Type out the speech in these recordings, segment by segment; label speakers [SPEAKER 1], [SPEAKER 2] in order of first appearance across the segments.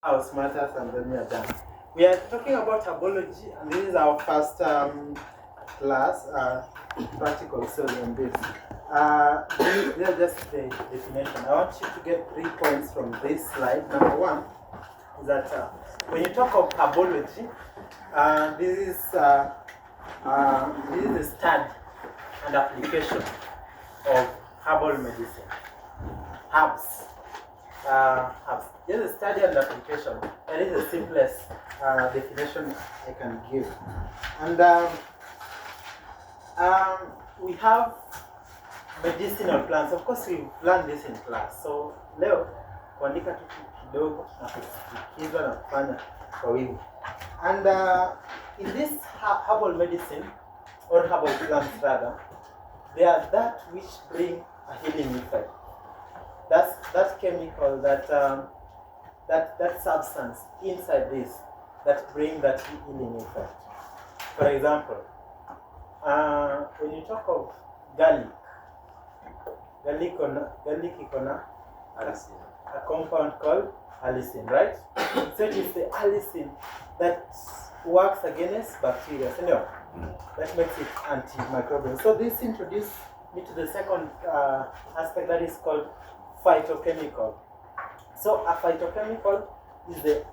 [SPEAKER 1] How smarters and then we are done. We are talking about herbology, and this is our first class, practical study on this. These are just the definition. I want you to get 3 points from this slide. Number one is that when you talk of herbology, this is the study and application of herbal medicine, herbs. Here's a study and application. That is the simplest definition I can give. And we have medicinal plants. Of course, we learned this in class. So leo kuandika tu kidogo na kusikiza na kufanya kwa wingi. And in this herbal medicine, or herbal plants rather, they are that which bring a healing effect. That's that chemical, that substance inside this that bring that healing effect. For example, when you talk of garlic icona a compound called allicin, right? So it is the allicin that works against bacteria, that makes it antimicrobial. So this introduced me to the second aspect, that is called phytochemical. So a phytochemical is the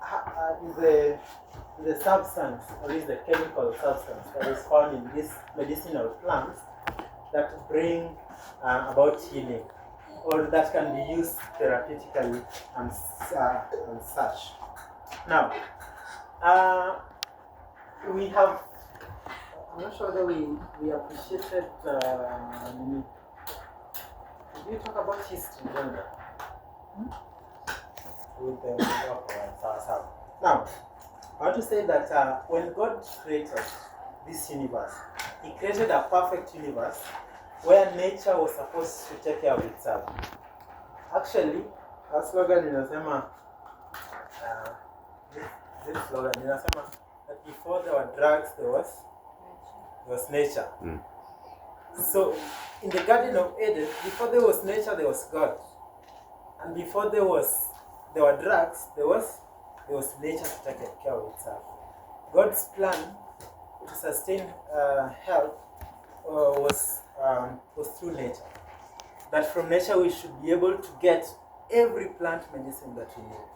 [SPEAKER 1] substance, or is the chemical substance that is found in these medicinal plants that bring about healing, or that can be used therapeutically and such. Now, we have, I'm not sure that we appreciated did you talk about history, Brenda? With the Now, I want to say that when God created this universe, He created a perfect universe where nature was supposed to take care of itself. Actually, our slogan inasema, this slogan inasema that before there were drugs, there was nature. So, in the Garden of Eden, before there was nature, there was God. And before there were drugs, there was nature to take care of itself. God's plan to sustain health was through nature. That from nature we should be able to get every plant medicine that we need.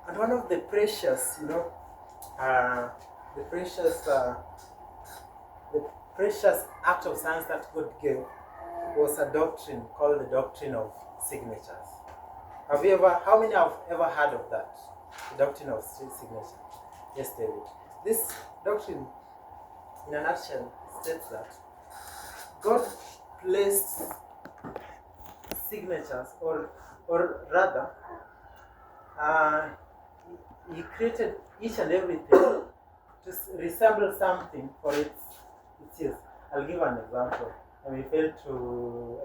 [SPEAKER 1] And one of the precious, the precious act of science that God gave was a doctrine called the doctrine of signatures. How many have ever heard of that? The doctrine of signatures. Yes, David. This doctrine, in a nutshell, states that God placed signatures, or rather, He created each and everything to resemble something for its use. I'll give an example. I may fail to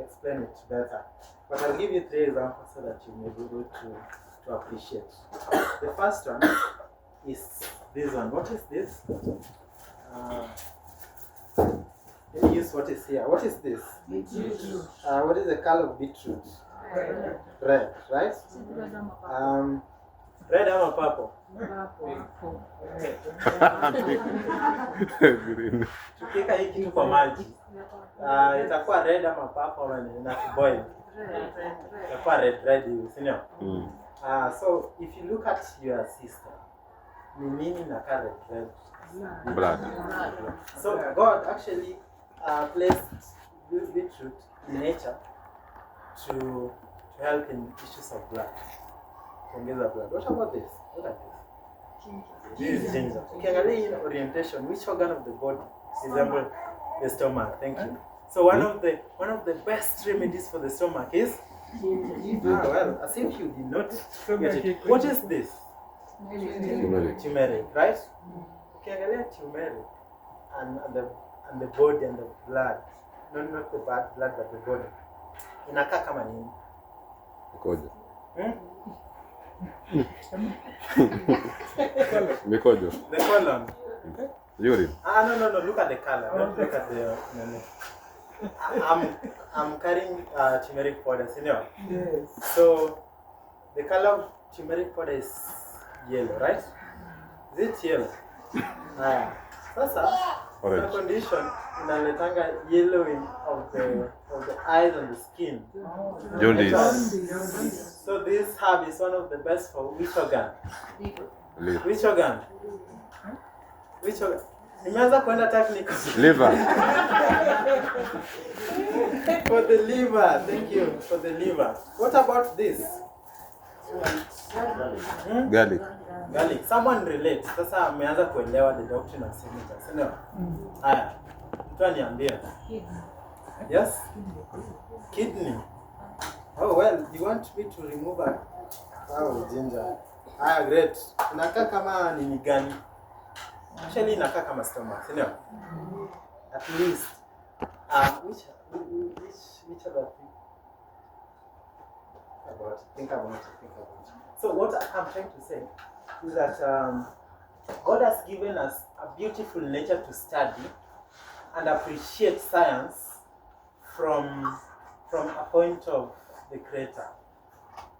[SPEAKER 1] explain it better, but I'll give you 3 examples so that you may be able to appreciate. The first one is this one. What is this? Let me use what is here. What is this? Beetroot. What is the color of beetroot? Red, right? Red or purple? Tukika hii kitu kwa maji, itakuwa red ama purple na boil. Itakuwa red hivi, si ndio? So if you look at your sister, ni nini na red?
[SPEAKER 2] Blood.
[SPEAKER 1] So God actually placed beetroot in nature to help in issues of blood. What about this? What are these? This is ginger. Ukiangalia in orientation, which organ of the body resembles the stomach? Thank you. So one of the best remedies for the stomach is ginger. Well, as if you did not get it. What is this? Turmeric, right? Ukiangalia turmeric and the body and the blood, not the bad blood but the body, inakaa kama nini?
[SPEAKER 2] Mikojo.
[SPEAKER 1] The colon.
[SPEAKER 2] Urine.
[SPEAKER 1] No. Look at the color. Don't look at the. No. I'm carrying turmeric powder, you know. Yes. So the color of turmeric powder is yellow, right? Is it yellow? Sasa, the condition inaletanga yellowing of the eyes and the skin.
[SPEAKER 2] Jaundice.
[SPEAKER 1] So this herb is one of the best for which organ?
[SPEAKER 2] Liver.
[SPEAKER 1] Which organ? Which organ? Nimeanza kwenda technical.
[SPEAKER 2] Liver.
[SPEAKER 1] For the liver, thank you, for the liver. What about this?
[SPEAKER 2] Garlic.
[SPEAKER 1] Garlic. Someone relate. Sasa ameanza kuelewa the doctrine of signatures. Sindio? Haya. Mtu aniambie. Yes? Kidney. Oh well, you want me to remove a ginger. Great. Inakaa kama nini gani? Actually inakaa kama stomach, sindio? At least. Which other thing? Think about it. So what I'm trying to say is that God has given us a beautiful nature to study and appreciate science from a point of the Creator.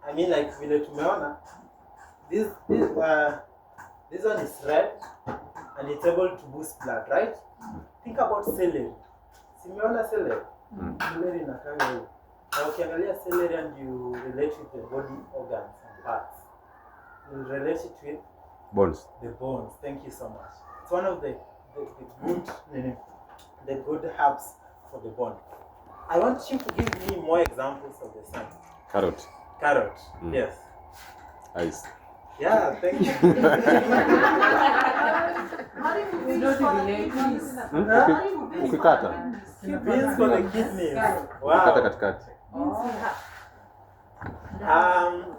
[SPEAKER 1] I mean, like vile tumeona, this one is red and it's able to boost blood, right? Think about celery. Simeona celery? Celery inakanga hiyo. Na ukiangalia celery and you relate with the body organs and parts, you relate it with
[SPEAKER 2] Bones.
[SPEAKER 1] the bones. Thank you so much. It's one of the good herbs for the bone. I want you to give me more examples of the sun.
[SPEAKER 2] Carrot.
[SPEAKER 1] Carrot, yes.
[SPEAKER 2] Ice.
[SPEAKER 1] Yeah, thank you.
[SPEAKER 2] Ukikata.
[SPEAKER 1] Beans for the kidneys.
[SPEAKER 2] Ukikata
[SPEAKER 1] Wow.
[SPEAKER 2] katikati.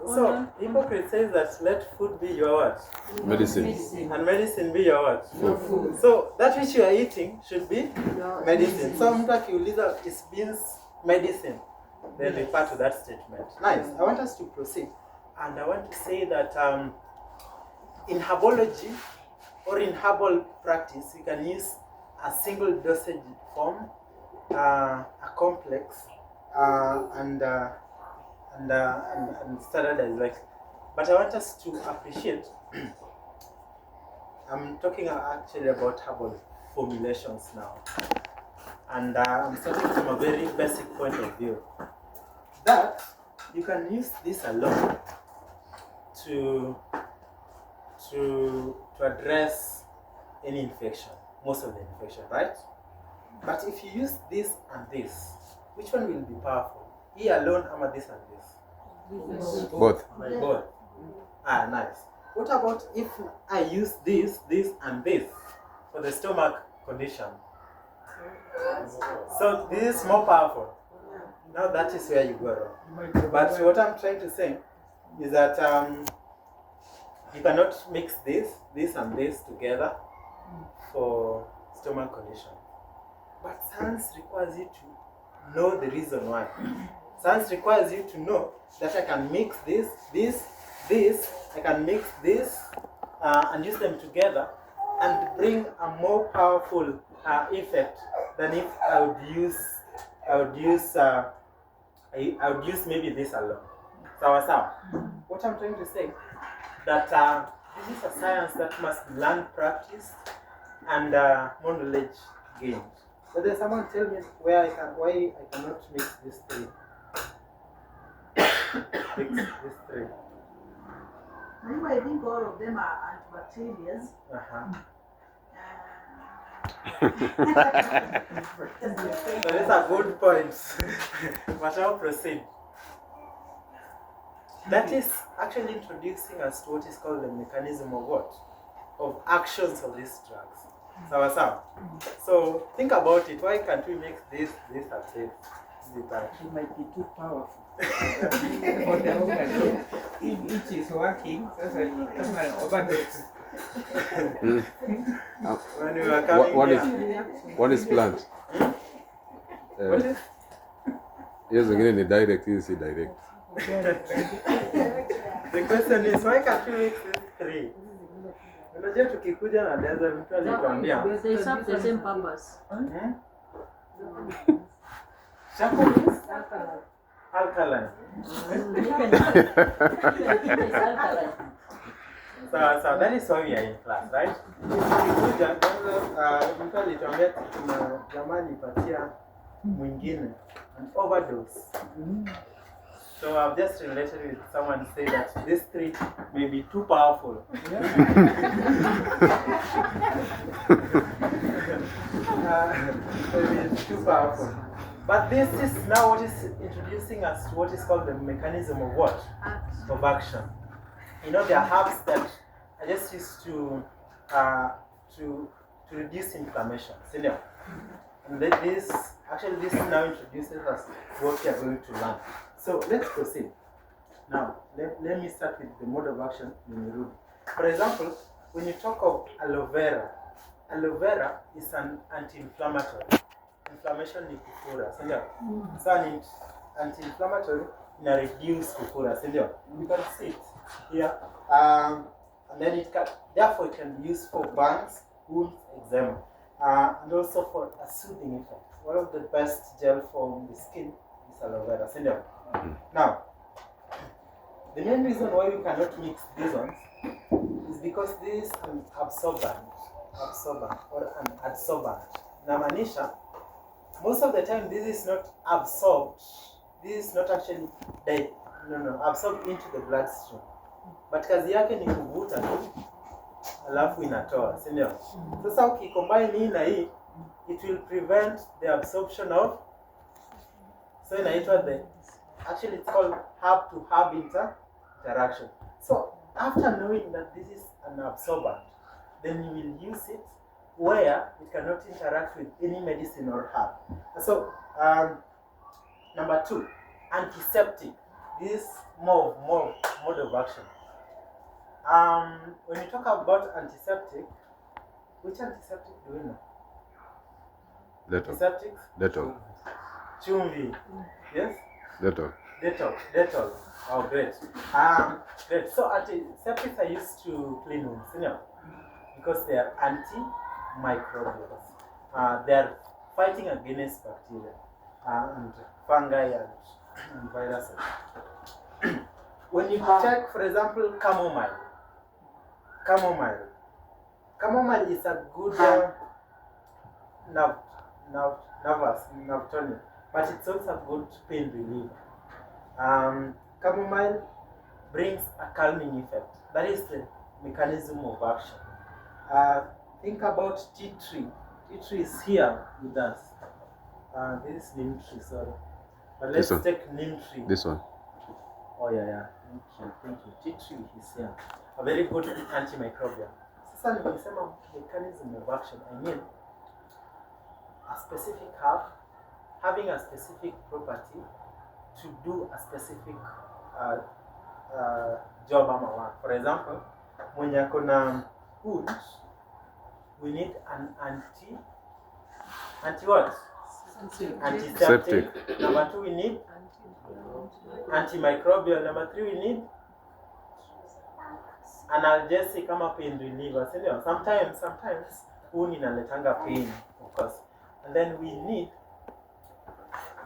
[SPEAKER 1] So hypocrite says that let food be your what?
[SPEAKER 2] Medicine.
[SPEAKER 1] And medicine be your what? Food. So that which you are eating should be medicine. So mtu akiuliza is beans medicine, then refer to that statement. Nice. I want us to proceed. And I want to say that in herbology or in herbal practice, you can use a single dosage form, a complex, and standardized. Like, but I want us to appreciate. I'm talking actually about herbal formulations now, and I'm starting from a very basic point of view that you can use this alone to address any infection, most of the infection, right? But if you use this and this, which one will be powerful? E alone, or this and this?
[SPEAKER 2] Both.
[SPEAKER 1] Both. Nice. What about if I use this, and this for the stomach condition? So this is more powerful. Now that is where you go wrong. But what I'm trying to say is that you cannot mix this and this together for stomach condition. But science requires you to know the reason why. Science requires you to know that I can mix this, I can mix this and use them together and bring a more powerful effect than if I would use maybe this alone. Sawa. What I'm trying to say that this is a science that must be learned, practiced, and more knowledge gained. So there's someone tell me why I cannot mix these three. Mix these three.
[SPEAKER 3] I think all of them are antibacterials.
[SPEAKER 1] So these are good points. But I'll proceed. That is actually introducing us to what is called the mechanism of what? Of actions of these drugs. Sawa. So think about it. Why can't we mix this and this?
[SPEAKER 4] It might be too powerful. For the organ, if each is working, that's an overdose.
[SPEAKER 1] When we were coming
[SPEAKER 2] One is plant.
[SPEAKER 1] what is?
[SPEAKER 2] Hiyo zingine ni direct, hii si direct.
[SPEAKER 1] The question is, why can't we mix these three? Unajua tukikuja na desert mtu alituambia.
[SPEAKER 5] They serve the same purpose.
[SPEAKER 1] Shampoo means alkaline. So that is why we are in class, right? Tulikuja kwanza mtu alituambia kuna jamaa alipatia mwingine an overdose. So I've just related with someone say that this treat may be too powerful. Maybe it's too powerful. But this is now what is introducing us to what is called the mechanism of what? Of action. You know, there are herbs that are just used to reduce inflammation. See now? And this now introduces us to what we are going to learn. So let's proceed. Now, let me start with the mode of action in Nairobi. For example, when you talk of aloe vera is an anti-inflammatory. Inflammation ni kufura, sindio? So an anti-inflammatory ina reduce kufura, sindio? You can see it here. And then therefore it can be used for burns, wounds, eczema, and also for a soothing effect. One of the best gel for the skin is aloe vera, sindio? Now, the main reason why we cannot mix these ones is because this is an absorbent or an adsorbent. Namanisha, most of the time this is not absorbed. This is not actually absorbed into the bloodstream. But kazi yake ni kuvuta tu, alafu inatoa, si ndio? Sasa ukicombine hii na hii, it will prevent the absorption of, so inaitwa actually it's called herb to herb interaction. So after knowing that this is an absorbent, then you will use it where it cannot interact with any medicine or herb. So number 2, antiseptic. This is more mode of action. When you talk about antiseptic, which antiseptic do we know? Antiseptics?
[SPEAKER 2] Dettol.
[SPEAKER 1] Chumvi. Yes?
[SPEAKER 2] Dettol.
[SPEAKER 1] Oh, great. Great. So antiseptics are used to clean wounds, you know, because they are antimicrobials. They are fighting against bacteria and fungi and viruses. When you check, for example, chamomile is a good nerve tonic, but it's also a good pain reliever. Chamomile brings a calming effect. That is the mechanism of action. Think about tea tree. Tea tree is here with us. This is neem tree, sorry. But let's take neem tree.
[SPEAKER 2] This one.
[SPEAKER 1] Oh yeah. Thank you. Tea tree is here. A very good antimicrobial. Sasa nikisema mechanism of action, I mean a specific herb having a specific property to do a specific job ama work. For example, mwenye akona wound, we need an anti what? Antiseptic. Number 2, we need antimicrobial. Number 3, we need analgesic ama pain reliever. Sometimes wound inaletanga pain, of course. And then we need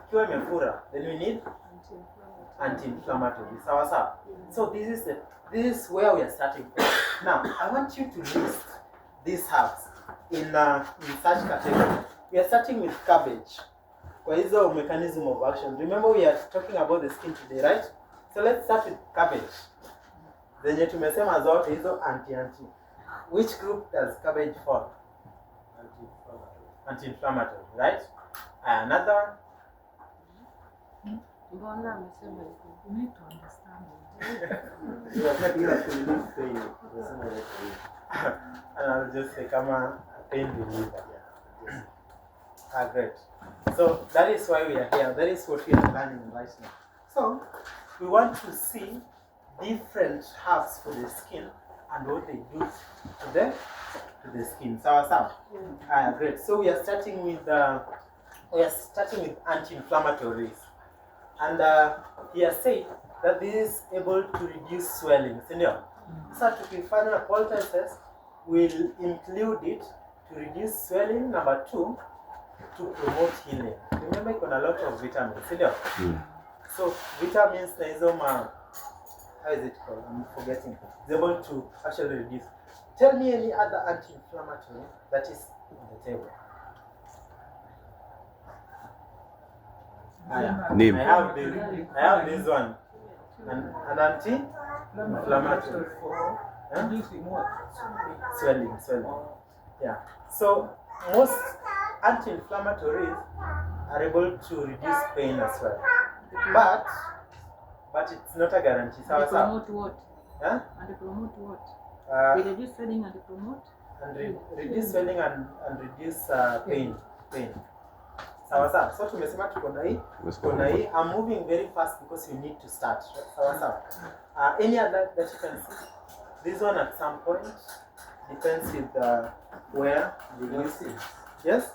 [SPEAKER 1] kiwa imefura, then we need anti-inflammatory. Sawa. So this is where we are starting from. Now I want you to list these herbs in such category. We are starting with cabbage. Kwa hizo mechanism of action. Remember we are talking about the skin today, right? So let's start with cabbage. Zenye tumesema zote hizo anti. Which group does cabbage fall? Anti-inflammatory, right? Another one.
[SPEAKER 5] Mbona amesema hivyo?
[SPEAKER 3] You need to understand
[SPEAKER 1] And I'll just say kama pain reliever. Great. So that is why we are here. That is what we are learning right now. So we want to see different herbs for the skin and what they do to the skin. Sawa. Great. So we are starting with anti-inflammatories, and he has said that this is able to reduce swelling. So tukifanya poultices, we'll include it to reduce swelling. Number 2, to promote healing. Remember, got a lot of vitamins. So vitamins na hizo how is it called? I'm forgetting. It's able to actually reduce. Tell me any other anti-inflammatory that is on the table.
[SPEAKER 2] Neem.
[SPEAKER 1] I have this one. An anti-inflammatory. Huh?
[SPEAKER 4] Reducing what?
[SPEAKER 1] Swelling. Yeah. So most anti-inflammatories are able to reduce pain as well. But it's not a guarantee.
[SPEAKER 5] And they promote what?
[SPEAKER 1] Huh?
[SPEAKER 5] And they promote what? They
[SPEAKER 1] Uh,
[SPEAKER 5] reduce swelling and they promote?
[SPEAKER 1] and reduce swelling and reduce pain. Sawa. So tumesema tuko na hii. I'm moving very fast because you need to start. Sawa. Any other that you can see? This one at some point depends with where you use it. Yes?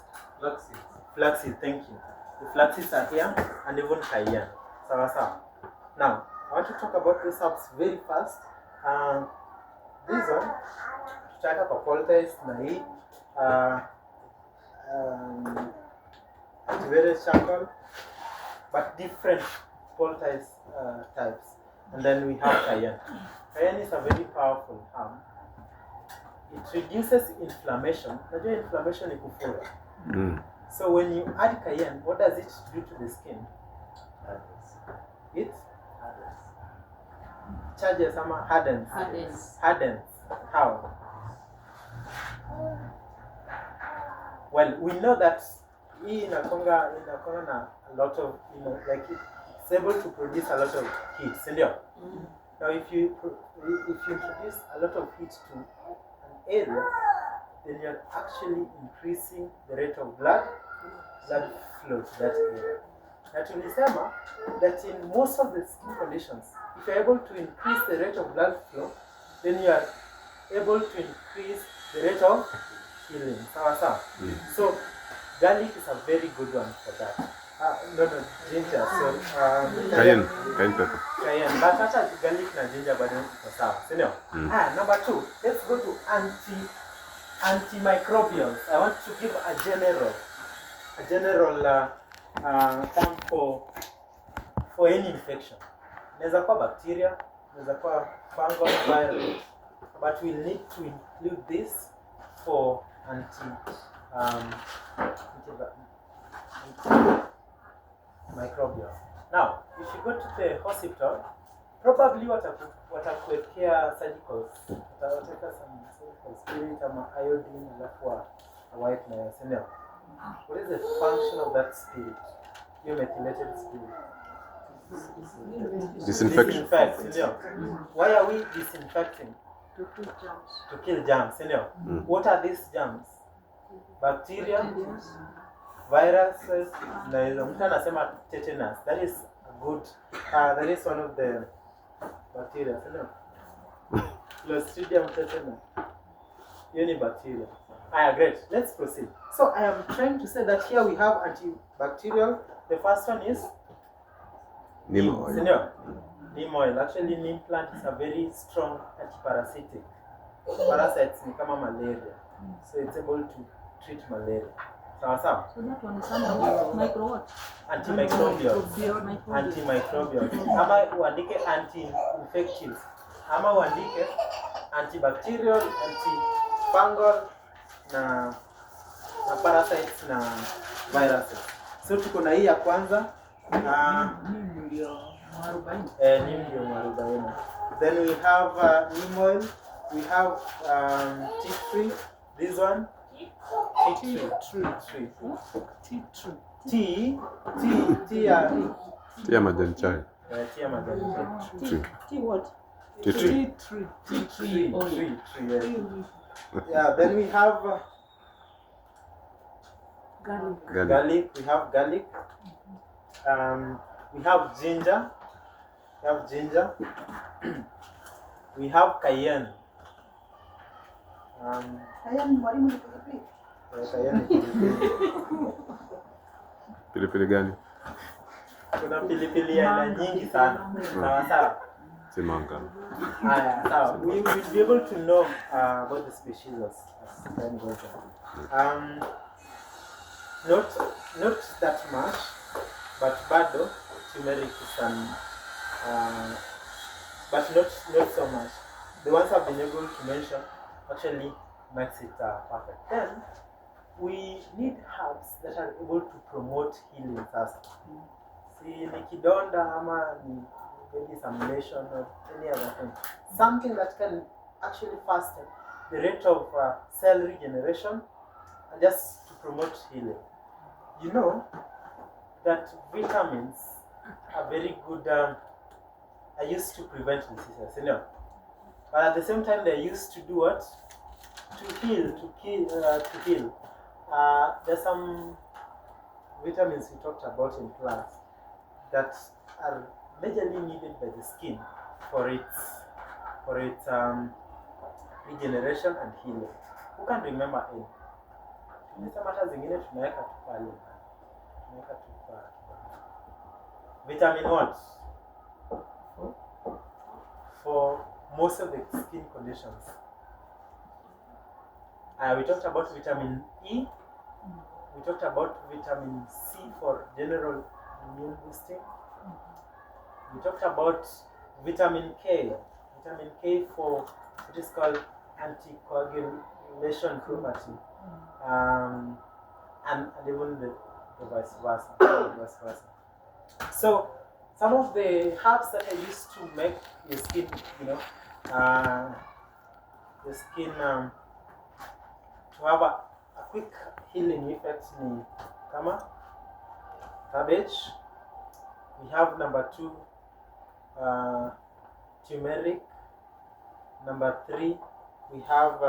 [SPEAKER 1] Flaxseed, thank you. The flaxseeds are here and even cayenne. Sawa. Now, I want to talk about these herbs very fast. This one, tutaweka kwa poultice na hii activated charcoal, but different poultice types. And then we have cayenne. Cayenne is a very powerful herb. It reduces inflammation. Najua inflammation ni kufura. So when you add cayenne, what does it do to the skin? It charges ama hardens. How? Well, we know that hii inakonga na a lot of, like it's able to produce a lot of heat, sindio? Now if you introduce a lot of heat to an area, then you're actually increasing the rate of blood flow to that area. Na tulisema that in most of the skin conditions, if you're able to increase the rate of blood flow, then you are able to increase the rate of healing. Sawa. So garlic is a very good one for that. No, ginger. So
[SPEAKER 2] Cayenne pepper.
[SPEAKER 1] Cayenne, but hata garlic na ginger bado iko sawa, si ndio? Number 2, let's go to antimicrobials. I want to give a general term for any infection. Inaweza kuwa bacteria, inaweza kuwa fungal, viral, but we need to include this for antimicrobial. Now, if you go to the hospital, probably watakuwekea surgicals. Wataweka some surgical spirit ama iodine alafu white na yasemea. What is the function of that spirit? Your methylated spirit.
[SPEAKER 2] Disinfection.
[SPEAKER 1] Why are we disinfecting?
[SPEAKER 5] To kill germs.
[SPEAKER 1] To kill germs, What are these germs? Bacteria, viruses, mtu anasema tetanus. That is good. That is one of the bacteria, Clostridium tetanus. Any bacteria. Great. Let's proceed. So I am trying to say that here we have antibacterial. The first one is
[SPEAKER 2] Neem oil.
[SPEAKER 1] Neem oil. Actually, neem plant is a very strong antiparasitic. Parasites ni kama malaria. So it's able to treat malaria. Sawa.
[SPEAKER 5] So that one is under micro what?
[SPEAKER 1] Antimicrobials. Ama uandike anti-infectives. Ama uandike antibacterial, antifungal na parasites na viruses. So tuko na hii ya kwanza.
[SPEAKER 4] Neem ndio mwarobaini.
[SPEAKER 1] Neem ndio mwarobaini. Then we have neem oil. We have tea tree. This one. Tea
[SPEAKER 2] Tea majani chai.
[SPEAKER 1] Tea majani chai.
[SPEAKER 5] Tea what?
[SPEAKER 2] Tea tree.
[SPEAKER 1] Tree. Yeah, then we have garlic. We have garlic. We have ginger. We have cayenne.
[SPEAKER 3] Cayenne mwalimu ni pilipili.
[SPEAKER 1] Cayenne ni pilipili.
[SPEAKER 2] Pilipili gani?
[SPEAKER 1] Kuna pilipili ya aina nyingi sana. Sawa.
[SPEAKER 2] Simanga.
[SPEAKER 1] Sawa. We will be able to know about the species as time goes on. Not that much, but bado turmeric is an but not so much. The ones I've been able to mention actually makes it perfect. Then we need herbs that are able to promote healing first. See, ni kidonda ama ni maybe some lesion or any other thing. Something that can actually fasten the rate of cell regeneration and just to promote healing. You know that vitamins are very good. Are used to prevent diseases, you know. But at the same time, they're used to do what? To heal, to heal. There's some vitamins we talked about in class that are majorly needed by the skin for its regeneration and healing. Who can remember any? Tumesema hata zingine tunaweka tu pale. Tunaweka tu pale. Vitamin what? For most of the skin conditions. We talked about vitamin E. We talked about vitamin C for general immune boosting. We talked about vitamin K. Vitamin K for what is called anticoagulation property. And even the vice versa. So some of the herbs that I used to make your skin, you know, your skin to have a quick healing effect ni kama cabbage. We have number 2 turmeric. Number 3 we have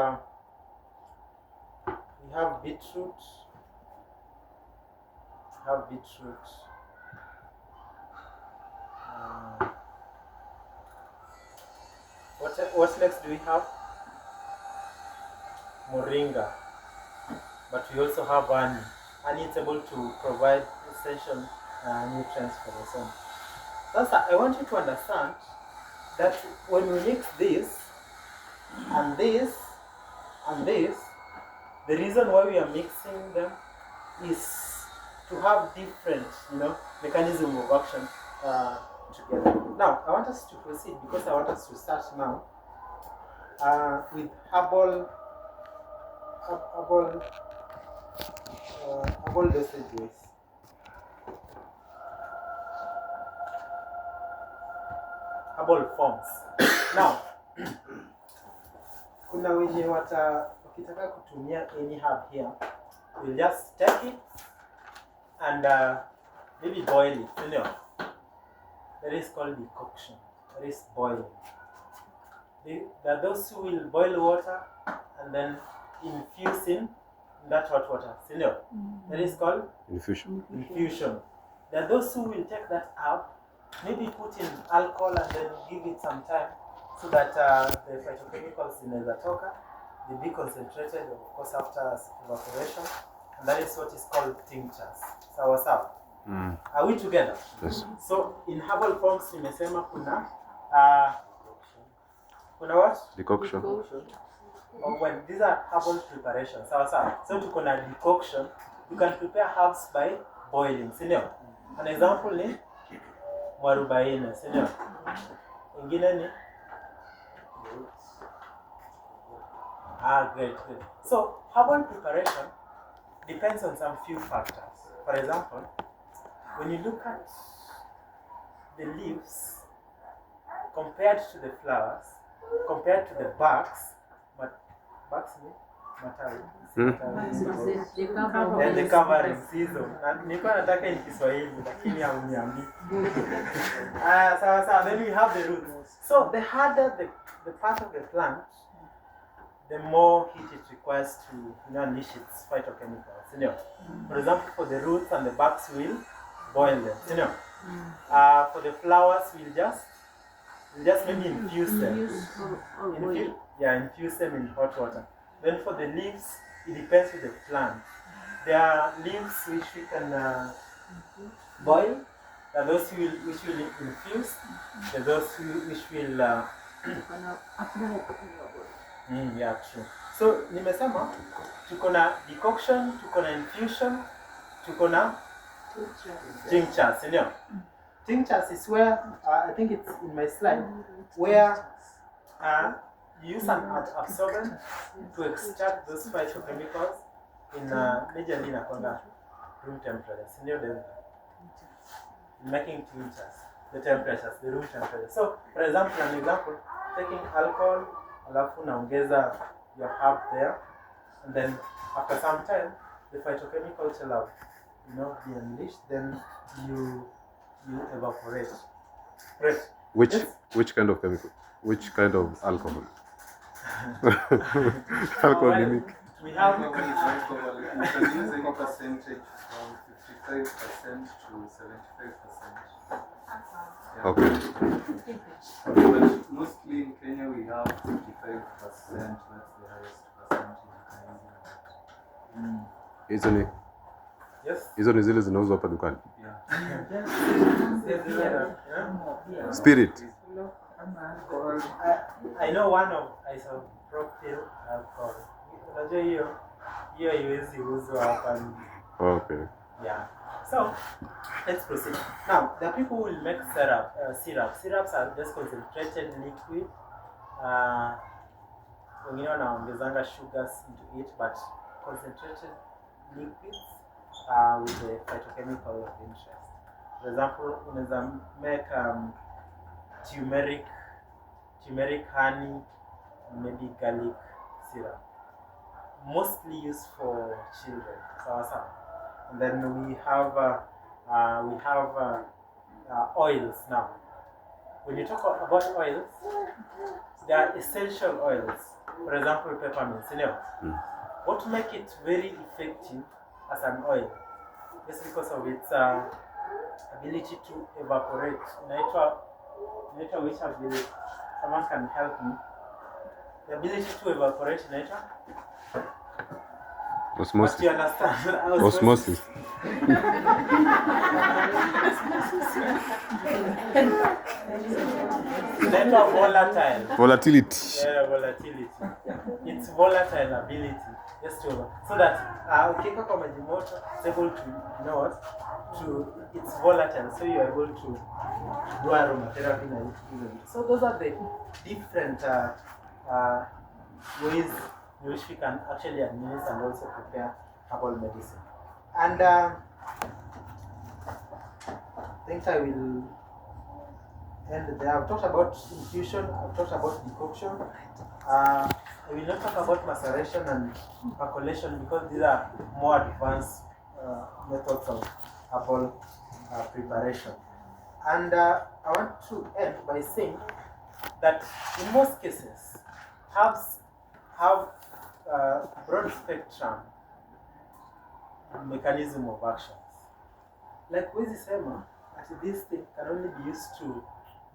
[SPEAKER 1] beetroot. What next do we have? Moringa. But we also have honey. Honey is able to provide essential nutrients for the soul. Thus, I want you to understand that when we mix this and this and this, the reason why we are mixing them is to have different, you know, mechanism of action together. Now, I want us to proceed because I want us to start now with herbal dosages. Herbal forms. Now, kuna wenye wakitaka kutumia any herb here, we'll just take it and maybe boil it, you know. That is called decoction. That is boiling. There are those who will boil water and then infuse in that hot water, you know. That is called
[SPEAKER 2] Infusion.
[SPEAKER 1] infusion. There are those who will take that herb, maybe put in alcohol and then give it some time so that the phytochemicals zinaweza toka, they be concentrated, of course, after evaporation, and that is what is called tinctures. Sawa. Are we together?
[SPEAKER 2] Yes.
[SPEAKER 1] So in herbal forms nimesema kuna what?
[SPEAKER 2] Decoction.
[SPEAKER 1] Or when these are herbal preparations. Sawa. So tuko na decoction. You can prepare herbs by boiling, sindio? An example ni mwarubaini, sindio? Ingine ni great. So herbal preparation depends on some few factors. For example, when you look at the leaves compared to the flowers, compared to the barks, and the covering season. Nilikuwa nataka in Kiswahili lakini hamniambii. Sawa. Then we have the roots. So the harder the part of the plant, the more heat it requires to unleash its phytochemicals. You know? For example, for the roots and the barks, we'll boil them. You know? For the flowers, we'll just maybe infuse them. Infuse them in hot water. Then for the leaves, it depends with the plant. There are leaves which we can boil. There are those which will infuse. There are those which will yeah, true. So nimesema tuko na decoction, tuko na infusion, tuko na tinctures, you know. tinctures is where I think it's in my slide where you use an absorbent to extract those phytochemicals in majorly in a room temperature. Making tinctures, the temperatures, the room temperature. So, for example, taking alcohol, alafu naongeza your herb there, and then after some time, the phytochemicals shall have, be unleashed. Then you evaporate. Right.
[SPEAKER 2] Which kind of chemical? Which kind of alcohol? Alcoholic.
[SPEAKER 1] We have
[SPEAKER 6] alcohol. You can use any percentage from 55% to 75%. Yeah.
[SPEAKER 2] Okay.
[SPEAKER 6] But mostly in Kenya we have 55%. That's the highest percentage you can use.
[SPEAKER 2] Hizo ni
[SPEAKER 1] yes.
[SPEAKER 2] hizo ni zile zinauzwa hapa dukani.
[SPEAKER 6] Yeah.
[SPEAKER 2] Spirit.
[SPEAKER 1] I know one of isopropyl alcohol. Unajua hiyo haiwezi uzwa hapa.
[SPEAKER 2] Okay.
[SPEAKER 1] Yeah. So let's proceed. Now there are people who will make syrup. Syrups are just concentrated liquid. Wengine wanaongezanga sugars into it, but concentrated liquids with the phytochemical of interest. For example, unaweza make turmeric honey, maybe garlic syrup. Mostly used for children. And then we have oils now. When you talk about oils, there are essential oils. For example, peppermint. What make it very effective as an oil is because of its ability to evaporate. Nature which ability? Someone can help me. The ability to evaporate nature.
[SPEAKER 2] Osmosis.
[SPEAKER 1] But you understand?
[SPEAKER 2] Osmosis.
[SPEAKER 1] Nature volatile.
[SPEAKER 2] Volatility.
[SPEAKER 1] Yeah, volatility. It's volatile ability. Just to so that ukiweka kwa maji moto, it's able to it's volatile, so you're able to do aromatherapy and use it. So those are the different ways in which we can actually administer and also prepare herbal medicine. And I think I will end there. I've talked about infusion, I've talked about decoction. I will not talk about maceration and percolation because these are more advanced methods of herbal preparation. And I want to end by saying that in most cases, herbs have broad spectrum mechanism of actions. Like we say, this thing can only be used to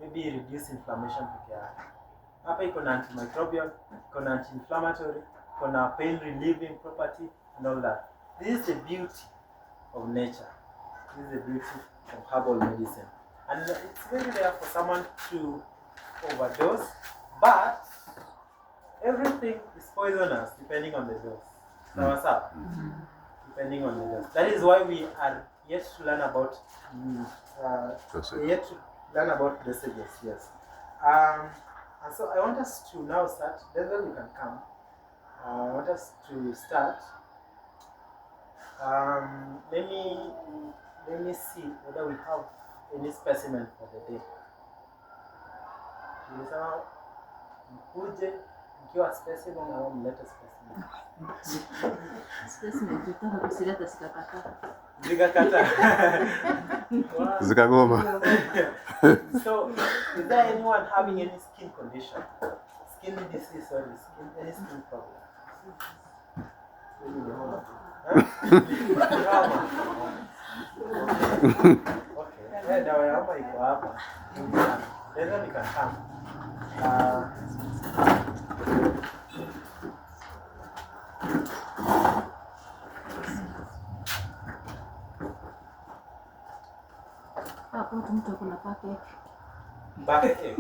[SPEAKER 1] maybe reduce inflammation peke yake. Hapa iko na antimicrobial, iko na anti-inflammatory, iko na pain relieving property and all that. This is the beauty of nature. This is the beauty of herbal medicine. And it's very rare for someone to overdose, but everything is poisonous depending on the dose. Depending on the dose. That is why we are yet to learn about dosages. Yes. And so I want us to now start. Then you can come. I want us to start. Let me see whether we have any specimen for the day. Tulisema mkuje mkiwa specimen au mlete specimen.
[SPEAKER 5] Specimen tutaka kusileta sikakata.
[SPEAKER 1] Zikakata.
[SPEAKER 2] Zikagoma.
[SPEAKER 1] So, is there anyone having any skin condition? Skin disease or any skin problem? Okay. Dawa ya homa iko hapa. Then we can come.
[SPEAKER 5] Hapo mtu ako na
[SPEAKER 1] Backache.